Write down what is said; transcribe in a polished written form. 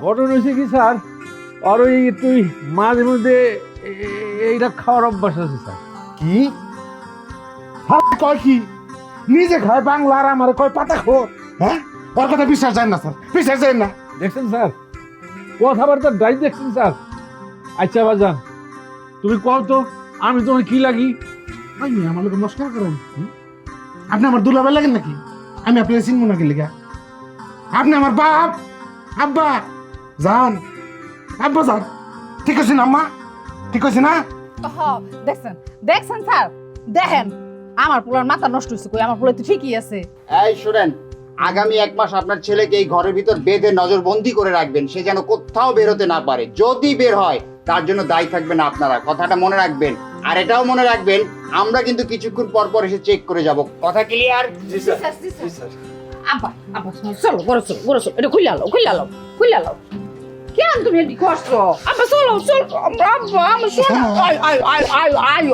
ঘটনা হয়েছে কি স্যার, আর ওই তুই মাঝে মধ্যে এইটা খাওয়ার অভ্যাস আছে স্যার। কি কয় কি নিজে খায় বাংলা আর আমার কয় পাতা খো? হ্যাঁ, ওর কথা বিশ্বাস যায় না স্যার, বিশ্বাস যায় না। দেখছেন স্যার, কথাবার্তা ডাই দেখছেন স্যার। আচ্ছা বাজান, তুমি কও তো আমি তোমার কি লাগি? ওই মেয়ে আমার লোক নমস্কার করেন। আপনি আমার দুলাভাই লাগেন নাকি? আমি আপনার চিনবো নাকি লেগা? আপনি আমার বাপ, আব্বা যান, আব্বা যান। ঠিক আছে না আম্মা? ঠিক আছে না? দেখছেন দেখছেন স্যার, দেখেন আমার পোলার মাথা নষ্ট হয়েছে, কই আমার পোলা তো ঠিকই আছে। এই শুনেন, আগামী 1 মাস আপনার ছেলেকে এই ঘরের ভিতর বেঁধে নজরবন্দি করে রাখবেন, সে যেন কোথাও বের হতে না পারে। যদি বের হয় তার জন্য দায়ী থাকবেন আপনারা, কথাটা মনে রাখবেন। আর এটাও মনে রাখবেন, আমরা কিন্তু কিছুক্ষণ পর পর এসে চেক করে যাব। কথা ক্লিয়ার? আব্বা আব্বা চলো বড় চলো বড় চলো, এটা খুলে আলো খুলে আলো খুলে আলো। কেন তুমি এটি করছো? আব্বা চলো চলো আব্বা, আমার শোনো আয় আয় আয় আয় আয়